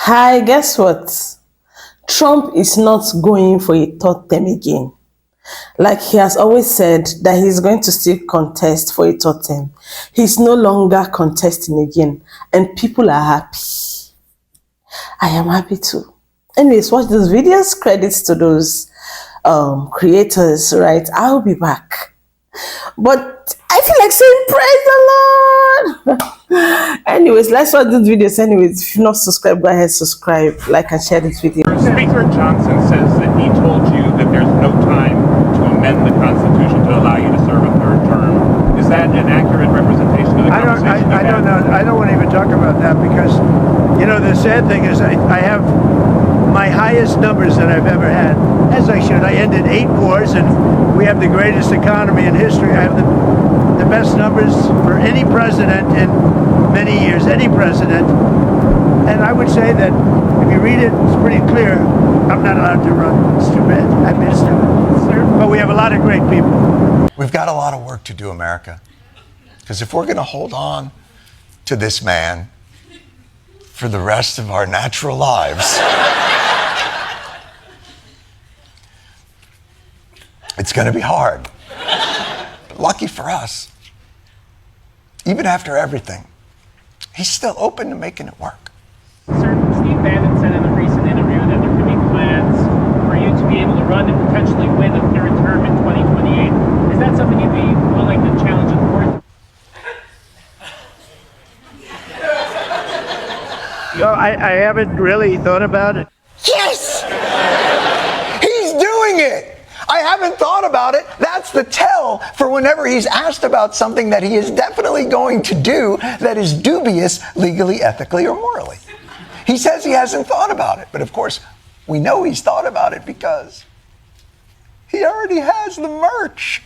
Hi, guess what? Trump is not going for a third term again. Like he has always said that he's going to still contest for a third term. He's no longer contesting again, and people are happy. I am happy too. Anyways, watch those videos. Credits to those creators, right? I'll be back. But I feel like saying praise the Lord. Anyways, let's watch this videos. Anyways, if you're not subscribed, go ahead, subscribe, like, and share this video. Speaker Johnson says that he told you that there's no time to amend the Constitution to allow you to serve a third term. Is that an accurate representation of the conversation? I don't know. I don't want to even talk about that because, you know, the sad thing is I have my highest numbers that I've ever had, as I should. I ended 8 wars, and we have the greatest economy in history. I have the best numbers for any president in many years, any president. And I would say that if you read it, it's pretty clear. I'm not allowed to run. It's too bad. I missed it. But we have a lot of great people. We've got a lot of work to do, America. Because if we're going to hold on to this man for the rest of our natural lives, it's going to be hard. But lucky for us, even after everything, he's still open to making it work. Sir, Steve Bannon said in a recent interview that there could be plans for you to be able to run and potentially win a third term in 2028. Is that something you'd be willing to challenge the court? I haven't really thought about it. Yes! He's doing it! I haven't thought about it. That's the tell for whenever he's asked about something that he is definitely going to do that is dubious legally, ethically, or morally. He says he hasn't thought about it. But of course, we know he's thought about it because he already has the merch.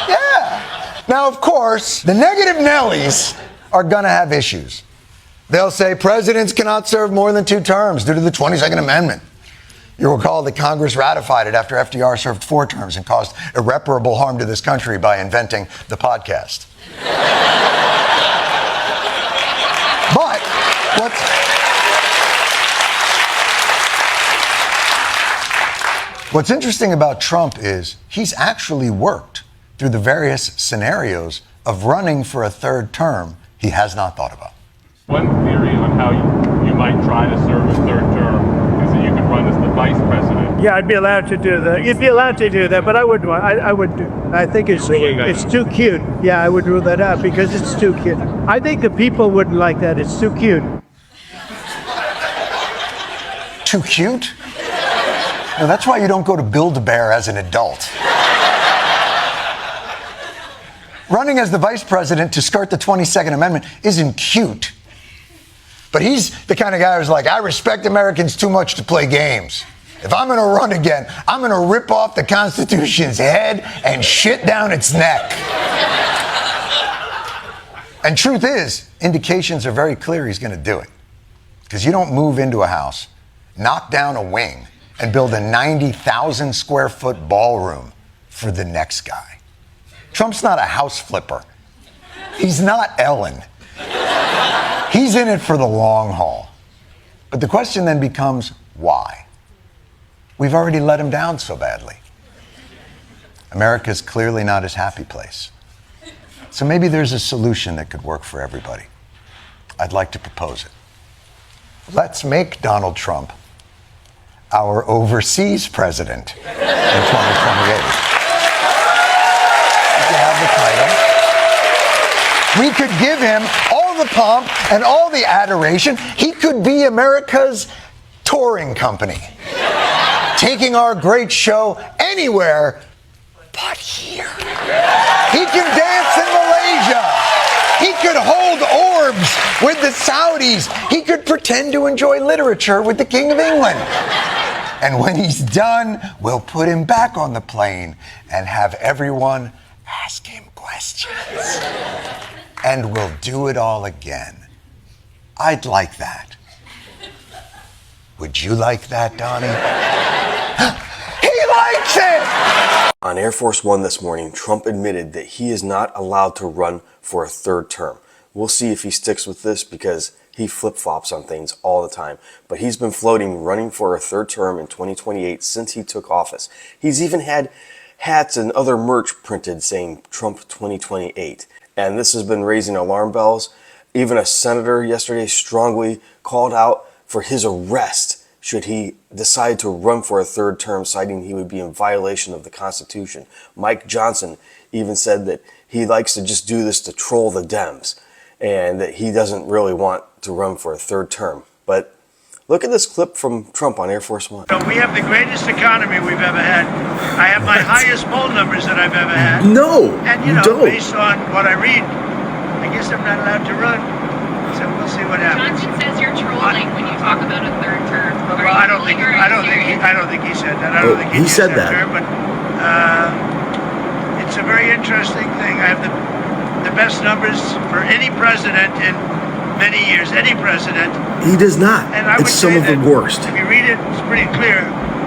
Yeah. Now, of course, the negative Nellies are going to have issues. They'll say presidents cannot serve more than 2 terms due to the 22nd Amendment. You'll recall that Congress ratified it after FDR served 4 terms and caused irreparable harm to this country by inventing the podcast. But what's interesting about Trump is he's actually worked through the various scenarios of running for a 3rd term he has not thought about. One theory on how you might try to serve a third term is that you could run as the vice president. Yeah, I'd be allowed to do that. You'd be allowed to do that, but I wouldn't. I would do. I think it's too cute. Yeah, I would rule that out because it's too cute. I think the people wouldn't like that. It's too cute. Too cute? No, that's why you don't go to Build-A-Bear as an adult. Running as the vice president to skirt the 22nd Amendment isn't cute. But he's the kind of guy who's like, I respect Americans too much to play games. If I'm going to run again, I'm going to rip off the Constitution's head and shit down its neck. And truth is, indications are very clear he's going to do it. Because you don't move into a house, knock down a wing, and build a 90,000 square foot ballroom for the next guy. Trump's not a house flipper. He's not Ellen. He's in it for the long haul. But the question then becomes, why? We've already let him down so badly. America's clearly not his happy place. So maybe there's a solution that could work for everybody. I'd like to propose it. Let's make Donald Trump our overseas president in 2028. We could give him all the pomp and all the adoration. He could be America's touring company, taking our great show anywhere but here. He can dance in Malaysia. He could hold orbs with the Saudis. He could pretend to enjoy literature with the King of England. And when he's done, we'll put him back on the plane and have everyone ask him questions. And we'll do it all again. I'd like that. Would you like that, Donnie? He likes it! On Air Force One this morning, Trump admitted that he is not allowed to run for a 3rd term. We'll see if he sticks with this because He flip-flops on things all the time, but he's been floating running for a third term in 2028 since he took office. He's even had hats and other merch printed saying Trump 2028, and this has been raising alarm bells. Even a senator yesterday strongly called out for his arrest should he decide to run for a third term, citing he would be in violation of the Constitution. Mike Johnson even said that he likes to just do this to troll the Dems and that he doesn't really want to run for a third term. But look at this clip from Trump on Air Force One. So we have the greatest economy we've ever had. I have my highest poll numbers that I've ever had. No, And you don't. based on what I read, I guess I'm not allowed to run. So we'll see what happens. Johnson says you're trolling when you talk about a third term. Well, I don't think he said that. I don't think he said that. Term, but it's a very interesting thing. I have the best numbers for any president in many years. Any president. He does not. And I would It's some say of the that worst. If you read it, it's pretty clear.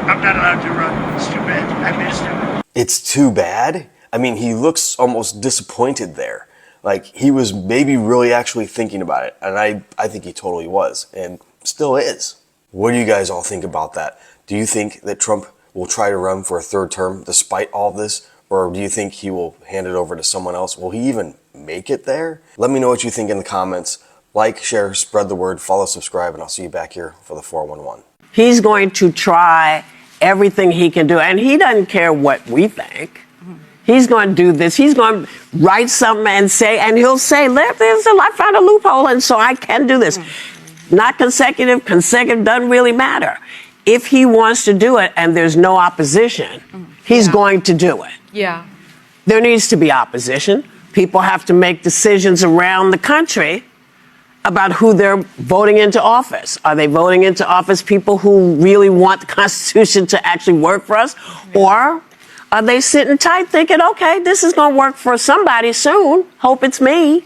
I'm not allowed to run. It's too bad. I missed him. It's too bad? I mean, he looks almost disappointed there. Like he was maybe really actually thinking about it. And I think he totally was and still is. What do you guys all think about that? Do you think that Trump will try to run for a third term despite all this? Or do you think he will hand it over to someone else? Will he even make it there? Let me know what you think in the comments. Like, share, spread the word, follow, subscribe, and I'll see you back here for the 411. He's going to try everything he can do, and he doesn't care what we think. He's going to do this. He's going to write something and say, and he'll say, I found a loophole, and so I can do this. Not consecutive doesn't really matter. If he wants to do it and there's no opposition, he's going to do it. Yeah. There needs to be opposition. People have to make decisions around the country about who they're voting into office. Are they voting into office people who really want the Constitution to actually work for us? Or are they sitting tight thinking, okay, this is going to work for somebody soon. Hope it's me.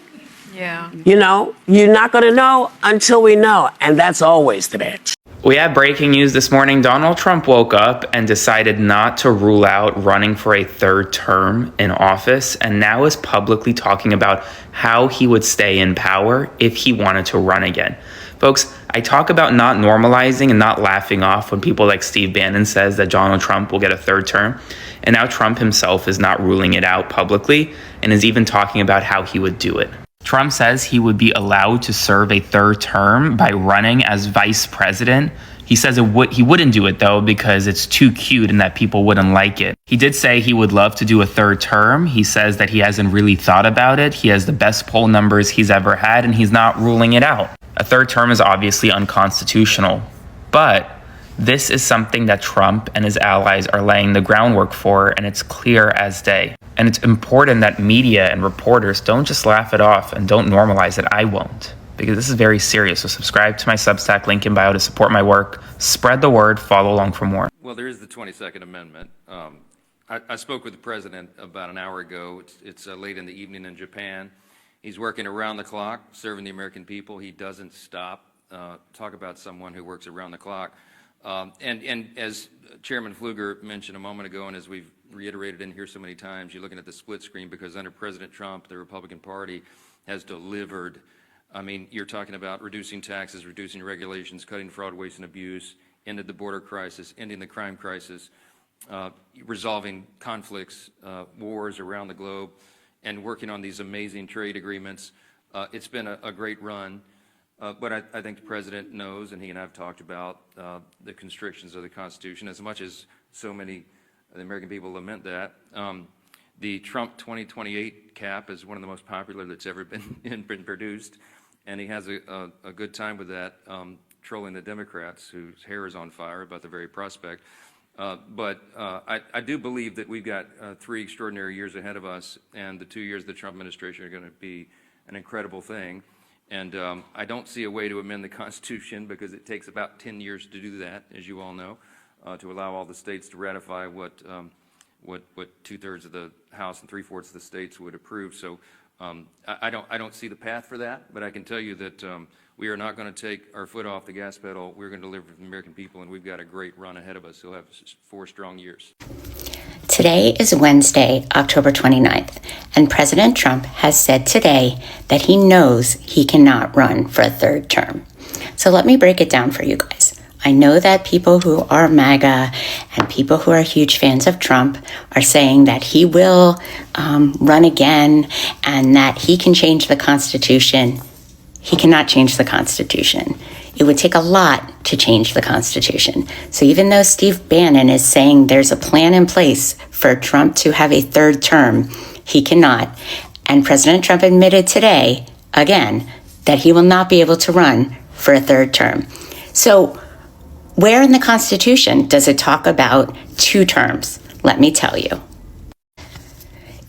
Yeah. You know, you're not going to know until we know. And that's always the bitch. We have breaking news this morning. Donald Trump woke up and decided not to rule out running for a third term in office, and now is publicly talking about how he would stay in power if he wanted to run again. Folks, I talk about not normalizing and not laughing off when people like Steve Bannon says that Donald Trump will get a third term, and now Trump himself is not ruling it out publicly and is even talking about how he would do it. Trump says he would be allowed to serve a third term by running as vice president. He says he wouldn't do it, though, because it's too cute and that people wouldn't like it. He did say he would love to do a third term. He says that he hasn't really thought about it. He has the best poll numbers he's ever had, and he's not ruling it out. A third term is obviously unconstitutional, but this is something that Trump and his allies are laying the groundwork for, and it's clear as day. And it's important that media and reporters don't just laugh it off and don't normalize it. I won't, because this is very serious. So subscribe to my Substack, link in bio, to support my work. Spread the word, follow along for more. Well, there is the 22nd Amendment. I spoke with the president about an hour ago. It's late in the evening in Japan. He's working around the clock, serving the American people. He doesn't stop. Talk about someone who works around the clock. And as Chairman Pfluger mentioned a moment ago, and as we've reiterated in here so many times, you're looking at the split screen because under President Trump, the Republican Party has delivered. I mean, you're talking about reducing taxes, reducing regulations, cutting fraud, waste, and abuse, ended the border crisis, ending the crime crisis, resolving conflicts, wars around the globe, and working on these amazing trade agreements. It's been a great run. But I think the president knows, and he and I have talked about the constrictions of the Constitution, as much as so many of the American people lament that. The Trump 2028 cap is one of the most popular that's ever been produced, and he has a good time with that, trolling the Democrats, whose hair is on fire about the very prospect. But I do believe that we've got 3 extraordinary years ahead of us, and the 2 years of the Trump administration are going to be an incredible thing. And I don't see a way to amend the Constitution because it takes about 10 years to do that, as you all know, to allow all the states to ratify what 2/3 of the House and 3/4 of the states would approve. So I don't see the path for that, but I can tell you that we are not going to take our foot off the gas pedal. We're going to deliver for the American people, and we've got a great run ahead of us. We'll have 4 strong years. Today is Wednesday, October 29th, and President Trump has said today that he knows he cannot run for a third term. So let me break it down for you guys. I know that people who are MAGA and people who are huge fans of Trump are saying that he will run again and that he can change the Constitution. He cannot change the Constitution. It would take a lot to change the Constitution. So even though Steve Bannon is saying there's a plan in place for Trump to have a third term, he cannot. And President Trump admitted today, again, that he will not be able to run for a third term. So where in the Constitution does it talk about 2 terms? Let me tell you.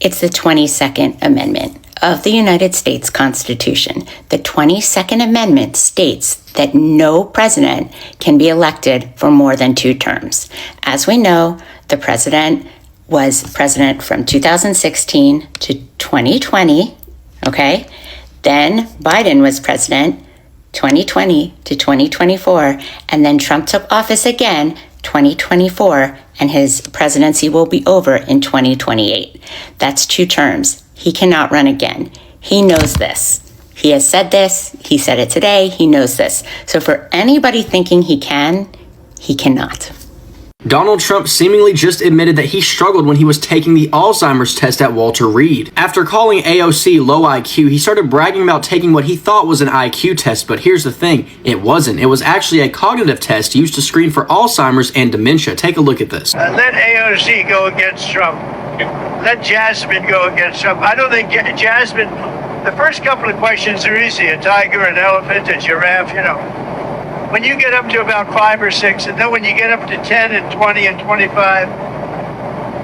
It's the 22nd Amendment of the United States Constitution. The 22nd Amendment states that no president can be elected for more than 2 terms. As we know, the president was president from 2016 to 2020, okay? Then Biden was president 2020 to 2024, and then Trump took office again 2024, and his presidency will be over in 2028. That's 2 terms. He cannot run again. He knows this. He has said this. He said it today. He knows this. So for anybody thinking he can, he cannot. Donald Trump seemingly just admitted that he struggled when he was taking the Alzheimer's test at Walter Reed. After calling AOC low IQ, he started bragging about taking what he thought was an IQ test, but here's the thing, it wasn't. It was actually a cognitive test used to screen for Alzheimer's and dementia. Take a look at this. Let AOC go against Trump. Let Jasmine go against Trump. I don't think Jasmine, the first couple of questions are easy. A tiger, an elephant, a giraffe, you know. When you get up to about 5 or 6, and then when you get up to 10 and 20 and 25,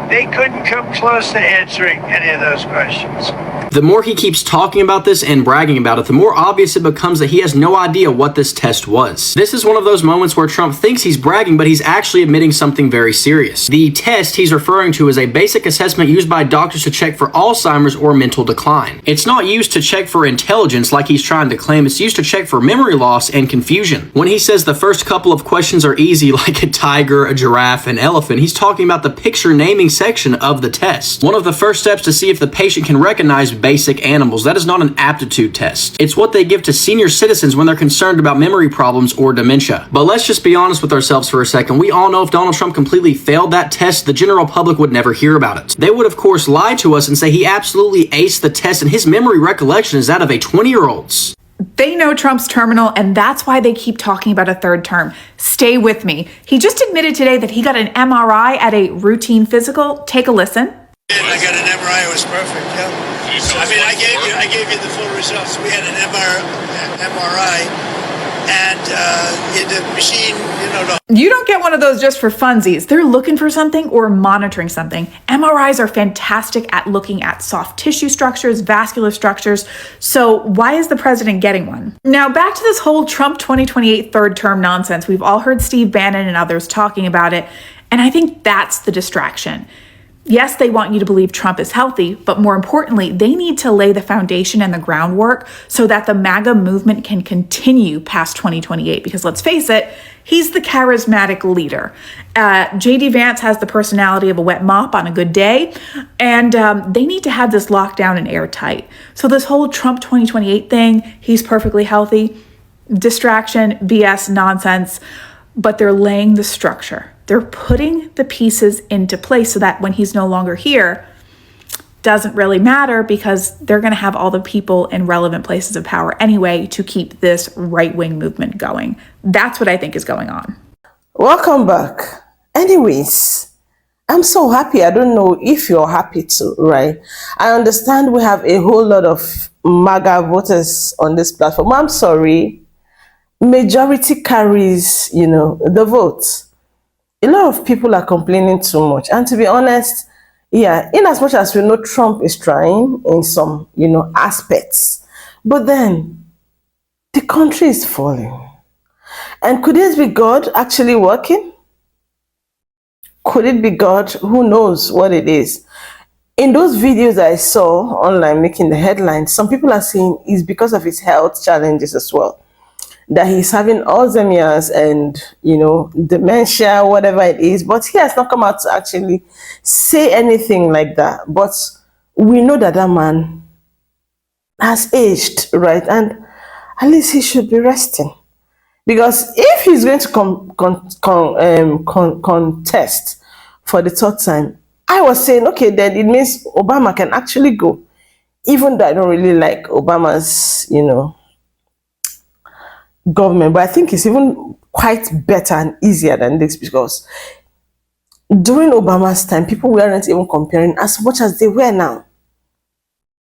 they couldn't come close to answering any of those questions. The more he keeps talking about this and bragging about it, the more obvious it becomes that he has no idea what this test was. This is one of those moments where Trump thinks he's bragging, but he's actually admitting something very serious. The test he's referring to is a basic assessment used by doctors to check for Alzheimer's or mental decline. It's not used to check for intelligence like he's trying to claim. It's used to check for memory loss and confusion. When he says the first couple of questions are easy, like a tiger, a giraffe, an elephant, he's talking about the picture naming section of the test. One of the first steps to see if the patient can recognize basic animals. That is not an aptitude test. It's what they give to senior citizens when they're concerned about memory problems or dementia. But let's just be honest with ourselves for a second. We all know if Donald Trump completely failed that test, the general public would never hear about it. They would, of course, lie to us and say he absolutely aced the test and his memory recollection is that of a 20-year-old's. They know Trump's terminal, and that's why they keep talking about a third term. Stay with me. He just admitted today that he got an MRI at a routine physical. Take a listen. I got an MRI. It was perfect. Yeah. I mean, I gave you the full results. We had an MRI, and in the machine, You don't get one of those just for funsies. They're looking for something or monitoring something. MRIs are fantastic at looking at soft tissue structures, vascular structures. So why is the president getting one? Now, back to this whole Trump 2028 third term nonsense. We've all heard Steve Bannon and others talking about it, and I think that's the distraction. Yes, they want you to believe Trump is healthy, but more importantly, they need to lay the foundation and the groundwork so that the MAGA movement can continue past 2028. Because let's face it, he's the charismatic leader. J.D. Vance has the personality of a wet mop on a good day, and they need to have this locked down and airtight. So this whole Trump 2028 thing, he's perfectly healthy, distraction, BS, nonsense, but they're laying the structure. They're putting the pieces into place so that when he's no longer here, doesn't really matter because they're going to have all the people in relevant places of power anyway to keep this right-wing movement going. That's what I think is going on. Welcome back. Anyways, I'm so happy. I don't know if you're happy too, right? I understand we have a whole lot of MAGA voters on this platform. I'm sorry. Majority carries, the vote. A lot of people are complaining too much. And to be honest, yeah, in as much as we know Trump is trying in some, aspects, but then the country is falling. And could it be God actually working? Could it be God? Who knows what it is? In those videos I saw online making the headlines, some people are saying it's because of his health challenges as well. that he's having Alzheimer's and, dementia, whatever it is. But he has not come out to actually say anything like that. But we know that that man has aged, right? And at least he should be resting. Because if he's going to contest for the third time, I was saying, okay, then it means Obama can actually go. Even though I don't really like Obama's, government, but I think it's even quite better and easier than this, because during Obama's time, people weren't even comparing as much as they were now.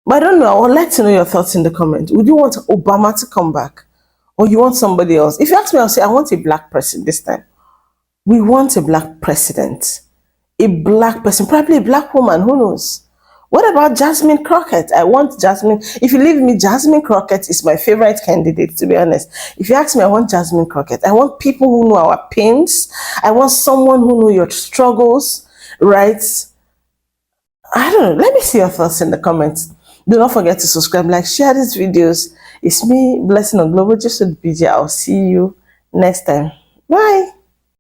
But I don't know, I would like to know your thoughts in the comments. Would you want Obama to come back? Or you want somebody else? If you ask me, I'll say I want a black person this time. We want a black president. A black person, probably a black woman, who knows? What about Jasmine Crockett? I want Jasmine. If you leave me, Jasmine Crockett is my favorite candidate, to be honest. If you ask me, I want Jasmine Crockett. I want people who know our pains. I want someone who knows your struggles, right? I don't know. Let me see your thoughts in the comments. Do not forget to subscribe, like, share these videos. It's me, Blessing on Global, just with BJ. I'll see you next time. Bye.